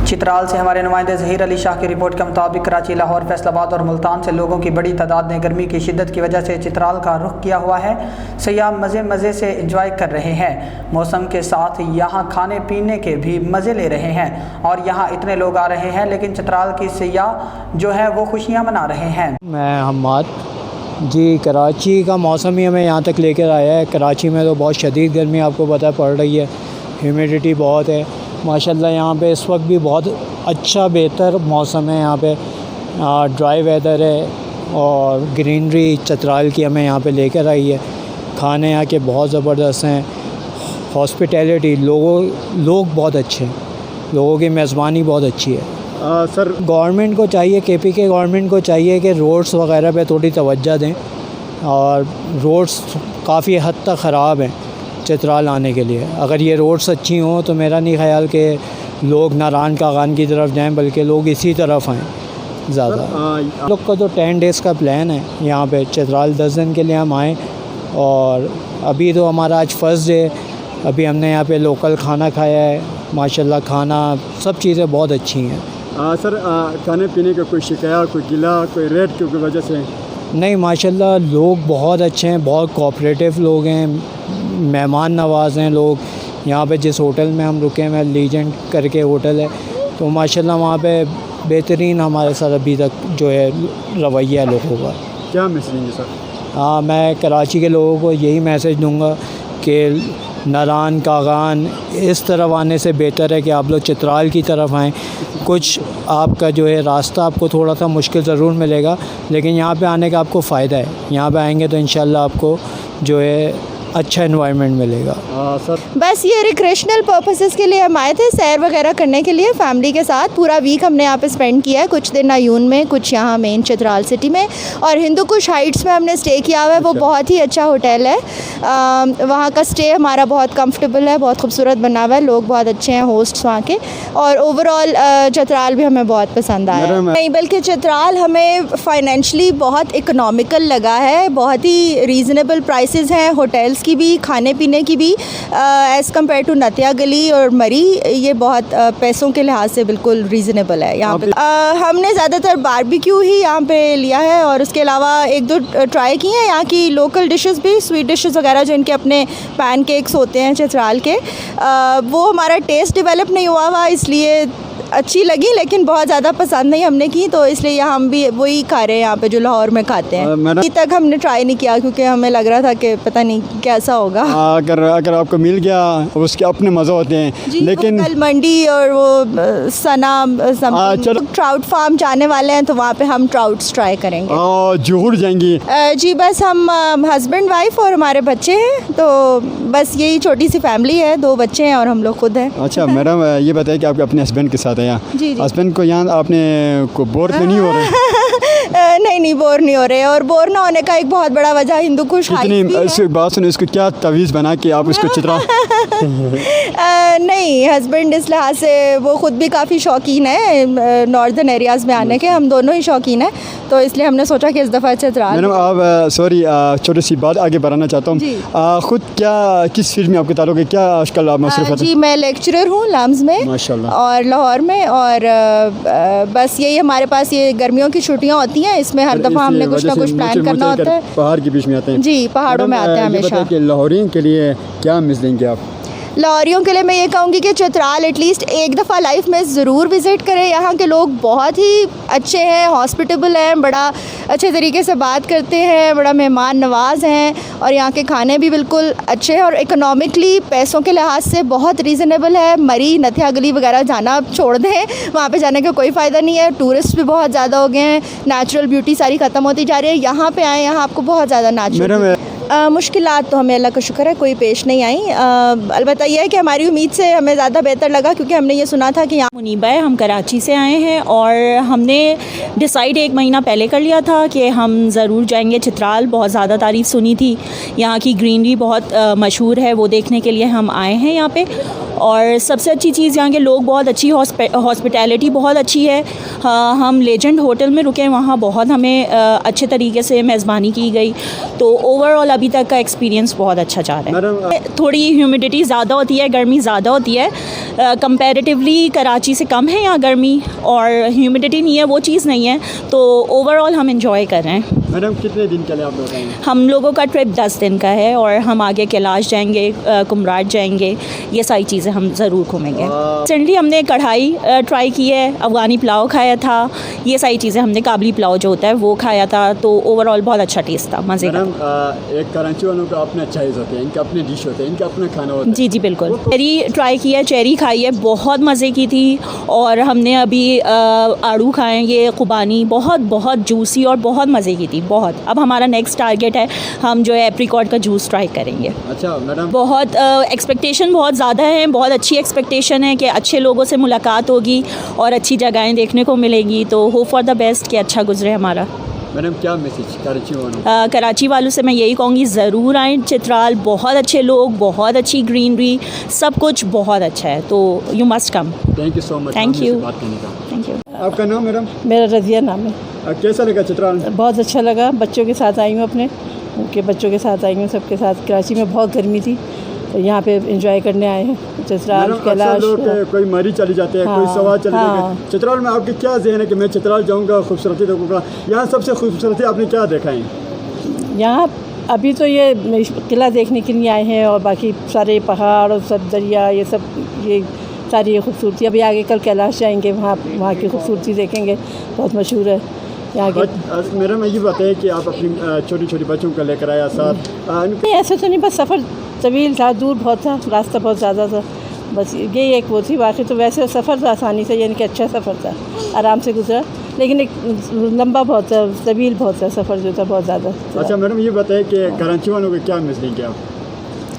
चित्राल से हमारे नुमाइंदे ज़हीर अली शाह की रिपोर्ट के मुताबिक कराची, लाहौर, फैसलाबाद और मुल्तान से लोगों की बड़ी तादाद ने गर्मी की शिद्दत की वजह से चित्राल का रुख किया हुआ है। सयाह मज़े से इंजॉय कर रहे हैं। मौसम के साथ यहाँ खाने पीने के भी मज़े ले रहे हैं और यहाँ इतने लोग आ रहे हैं, लेकिन चित्राल की सयाह जो है वो खुशियाँ मना रहे हैं। मैं हम्माद जी, कराची का मौसम ही हमें यहाँ तक लेकर आया है। कराची में तो बहुत शदीद गर्मी आपको पता पड़ रही है, ह्यूमिडिटी बहुत है। माशाल्लाह यहाँ पे इस वक्त भी बहुत अच्छा बेहतर मौसम है। यहाँ पे ड्राई वेदर है और ग्रीनरी चित्राल की हमें यहाँ पे लेकर आई है। खाने यहाँ के बहुत ज़बरदस्त हैं। हॉस्पिटैलिटी, लोग बहुत अच्छे हैं, लोगों की मेज़बानी बहुत अच्छी है। सर, गवर्नमेंट को चाहिए, केपी के गवर्नमेंट को चाहिए कि रोड्स वगैरह पे थोड़ी तवज्जो दें, और रोड्स काफ़ी हद तक ख़राब हैं चित्राल आने के लिए। अगर ये रोड्स अच्छी हों तो मेरा नहीं ख्याल कि लोग नारायण कागान की तरफ जाएं, बल्कि लोग इसी तरफ आएँ ज़्यादा। लोग का तो 10 डेज़ का प्लान है यहाँ पे चित्राल, 10 दिन के लिए हम आएँ। और अभी तो हमारा आज फर्स्ट डे, अभी हमने यहाँ पे लोकल खाना खाया है। माशाल्लाह खाना सब चीज़ें बहुत अच्छी हैं। सर, खाने पीने का कोई शिकायत, कोई गिला, कोई रेट की वजह से? नहीं, माशाल्लाह लोग बहुत अच्छे हैं, बहुत कोऑपरेटिव लोग हैं, मेहमान नवाज़ हैं लोग। यहाँ पे जिस होटल में हम रुके हैं, लीजेंड करके होटल है, तो माशाल्लाह वहाँ पे बेहतरीन हमारे साथ अभी तक जो है रवैया है लोगों का। क्या मैसेज देंगे सर? हाँ, मैं कराची के लोगों को यही मैसेज दूँगा कि नारायण कागान इस तरफ आने से बेहतर है कि आप लोग चित्राल की तरफ आएँ। कुछ आपका जो है रास्ता आपको थोड़ा सा मुश्किल ज़रूर मिलेगा, लेकिन यहाँ पे आने का आपको फ़ायदा है। यहाँ पे आएंगे तो इंशाल्लाह आपको जो है अच्छा एनवायरनमेंट मिलेगा। सर, बस ये रिक्रेशनल पर्पसेस के लिए हम आए थे, सैर वगैरह करने के लिए फैमिली के साथ। पूरा वीक हमने यहाँ पे स्पेंड किया है, कुछ दिन अयून में, कुछ यहाँ मेन चित्राल सिटी में, और हिंदू कुश हाइट्स में हमने स्टे किया हुआ है। वो बहुत ही अच्छा होटल है। वहाँ का स्टे हमारा बहुत कंफर्टेबल है, बहुत खूबसूरत बना हुआ है, लोग बहुत अच्छे हैं होस्ट्स वहाँ के, और ओवरऑल चित्राल भी हमें बहुत पसंद आया। नहीं, बल्कि चित्राल हमें फाइनेंशली बहुत इकोनॉमिकल लगा है। बहुत ही रीज़नेबल प्राइसेस हैं होटल्स की भी, खाने पीने की भी, एज़ कम्पेयर टू नतिया गली और मरी। ये बहुत पैसों के लिहाज से बिल्कुल रीज़नेबल है यहाँ पे। हमने ज़्यादातर बारबेक्यू ही यहाँ पे लिया है, और उसके अलावा 1-2 ट्राई किए हैं यहाँ की लोकल डिशेस भी, स्वीट डिशेस वगैरह जो इनके अपने पैनकेक्स होते हैं चित्राल के। वो हमारा टेस्ट डेवलप नहीं हुआ इसलिए अच्छी लगी, लेकिन बहुत ज़्यादा पसंद नहीं हमने की, तो इसलिए हम भी वही खा रहे हैं यहाँ पे जो लाहौर में खाते हैं। अभी तक हमने ट्राई नहीं किया क्योंकि हमें लग रहा था कि पता नहीं कैसा होगा। अगर आपको मिल गया उसके अपने मज़े होते हैं, लेकिन कल मंडी और वो सना ट्राउट फार्म जाने वाले हैं, तो वहाँ पे हम ट्राउट्स ट्राई करेंगे। जरूर जाएंगी? जी, बस हम हस्बैंड वाइफ और हमारे बच्चे हैं, तो बस यही छोटी सी फैमिली है, 2 बच्चे हैं और हम लोग खुद हैं। अच्छा मैडम, ये बताइए कि आप अपने हस्बैंड के साथ हैं यहाँ? जी। हस्बैंड को यहाँ आपने को बोर तो नहीं हो रहे? नहीं, बोर नहीं हो रहे, और बोर ना होने का एक बहुत बड़ा वजह हिंदू कुश इस बात सुनो, इसको क्या तवीज़ बना के आप इसको चित्रा? नहीं, हस्बैंड इस लिहाज से वो ख़ुद भी काफ़ी शौकीन है नॉर्दर्न एरियाज़ में आने के, हम दोनों ही शौकीन हैं, तो इसलिए हमने सोचा कि इस दफ़ा चित्राल। मैडम, आप सॉरी, छोटी सी बात आगे बढ़ाना चाहता हूँ। ख़ुद किस फील्ड में आपके ताल्लुक है? क्या आजकल आप मसरूफ़ हैं? जी, मैं लेक्चरर हूँ लाम्स में माशाल्लाह, और लाहौर में, और बस यही हमारे पास ये गर्मियों की छुट्टियाँ होती हैं, इसमें हर दफ़ा हमने कुछ ना कुछ प्लान करना होता है। पहाड़ के बीच में आते हैं? जी, पहाड़ों में आते हैं हमेशा। लाहौरियों के लिए क्या मिस देंगे आप? लाहौरियों के लिए मैं ये कहूँगी कि चित्राल एटलीस्ट एक दफ़ा लाइफ में ज़रूर विज़िट करें। यहाँ के लोग बहुत ही अच्छे हैं, हॉस्पिटेबल हैं, बड़ा अच्छे तरीके से बात करते हैं, बड़ा मेहमान नवाज़ हैं, और यहाँ के खाने भी बिल्कुल अच्छे हैं, और इकोनॉमिकली पैसों के लिहाज से बहुत रीज़नेबल है। मरी, नथिया गली वगैरह जाना छोड़ दें, वहाँ पे जाने का कोई फ़ायदा नहीं है। टूरिस्ट भी बहुत ज़्यादा हो गए हैं, नेचुरल ब्यूटी सारी ख़त्म होती जा रही है। यहाँ पे आएँ, यहाँ आपको बहुत ज़्यादा नेचुरल मुश्किलात तो हमें अल्लाह का शुक्र है कोई पेश नहीं आई। अलबत्ता यह है कि हमारी उम्मीद से हमें ज़्यादा बेहतर लगा, क्योंकि हमने ये सुना था कि यहाँ मुनीबा है, हम कराची से आए हैं, और हमने डिसाइड 1 महीना पहले कर लिया था कि हम ज़रूर जाएंगे चित्राल। बहुत ज़्यादा तारीफ़ सुनी थी, यहाँ की ग्रीनरी बहुत मशहूर है, वो देखने के लिए हम आए हैं यहाँ पे। और सबसे अच्छी चीज़ यहाँ के लोग बहुत अच्छी, हॉस्पिटैलिटी बहुत अच्छी है। हम लेजेंड होटल में रुके, वहाँ बहुत हमें अच्छे तरीके से मेज़बानी की गई। तो ओवरऑल अभी तक का एक्सपीरियंस बहुत अच्छा जा रहा है। थोड़ी ह्यूमिडिटी ज़्यादा होती है, गर्मी ज़्यादा होती है, कंपैरेटिवली कराची से कम है यहाँ गर्मी, और ह्यूमिडिटी नहीं है, वो चीज़ नहीं है। तो ओवरऑल हम इंजॉय कर रहे हैं। मैडम कितने दिन के लिए आप लोग आएंगे? हम लोगों का ट्रिप 10 दिन का है, और हम आगे कैलाश जाएंगे, कुमराट जाएंगे, ये सारी चीज़ें हम ज़रूर घूमेंगे। रिसेंटली हमने कढ़ाई ट्राई की है, अफ़गानी पुलाव खाया था, ये सारी चीज़ें हमने, काबली पुलाव जो होता है वो खाया था। तो ओवरऑल बहुत अच्छा टेस्ट था, मज़े का। एक कराची वालों का अपना चाइज़ होते हैं, इनका अपने डिश होते हैं, इनका अपना खाना होता है। जी जी बिल्कुल। चेरी ट्राई किया, चेरी खाई है, बहुत मज़े की थी। और हमने अभी आड़ू खाए, ये खुबानी, बहुत बहुत जूसी और बहुत मज़े की थी, बहुत। अब हमारा नेक्स्ट टारगेट है, हम जो है एप्रिकॉट का जूस ट्राई करेंगे। अच्छा मैडम, बहुत एक्सपेक्टेशन बहुत ज़्यादा है, बहुत अच्छी एक्सपेक्टेशन है कि अच्छे लोगों से मुलाकात होगी और अच्छी जगहें देखने को मिलेंगी। तो होप फॉर द बेस्ट कि अच्छा गुजरे हमारा। मैडम क्या मैसेज कराची वालों? कराची वालों से मैं यही कहूँगी, ज़रूर आएँ चित्राल, बहुत अच्छे लोग, बहुत अच्छी ग्रीनरी, सब कुछ बहुत अच्छा है। तो you must come. Thank you so much. Thank you. Thank you. आपका नाम मैडम? मेरा रज़िया नाम है। कैसा लगा चित्राल? बहुत अच्छा लगा, बच्चों के साथ आई हूँ, अपने उनके बच्चों के साथ आई हूँ, सबके साथ। कराची में बहुत गर्मी थी, तो यहाँ पे एंजॉय करने आए हैं। चित्राल, कैलाश, कोई मरी चली जाते हैं, कोई सवाल चले जाते हैं। चित्राल में आपके क्या ज़हन है कि मैं चित्राल जाऊँगा, खूबसूरती देखूँगा? यहाँ सबसे खूबसूरती आपने क्या देखा है? यहाँ अभी तो ये किला देखने के लिए आए हैं, और बाकी सारे पहाड़ और सब दरिया, ये सब, ये सारी ये खूबसूरती। अभी आगे कल कैलाश जाएंगे, वहाँ की खूबसूरती देखेंगे, बहुत मशहूर है यहाँ के। मेरा मैं ये बताया कि आप अपनी छोटी छोटी बच्चों को लेकर आया साथ। नहीं ऐसा तो नहीं, बस सफ़र तवील था, दूर बहुत था, रास्ता बहुत ज़्यादा था, बस यही एक वो थी। बाकी तो वैसे सफ़र था आसानी से, यानी कि अच्छा सफ़र था, आराम से गुजरा। लेकिन एक लंबा बहुत था, तवील बहुत था, सफ़र जो था बहुत ज़्यादा। अच्छा मैडम ये बताएं कि कराची वालों को क्या मैसेज देंगे आप?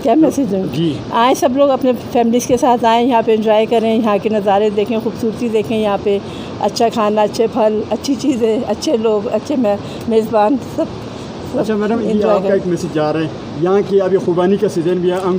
क्या मैसेज दूँ? जी, आए सब लोग अपने फैमिलीज़ के साथ आएँ, यहाँ पे एंजॉय करें, यहाँ के नज़ारे देखें, खूबसूरती देखें। यहाँ पे अच्छा खाना, अच्छे फल, अच्छी चीज़ें, अच्छे लोग, अच्छे मेज़बान, सब। अच्छा मैडम, ये आपका एक मैसेज जा रहा है, यहाँ की अभी खुबानी का सीज़न भी है, अंगूर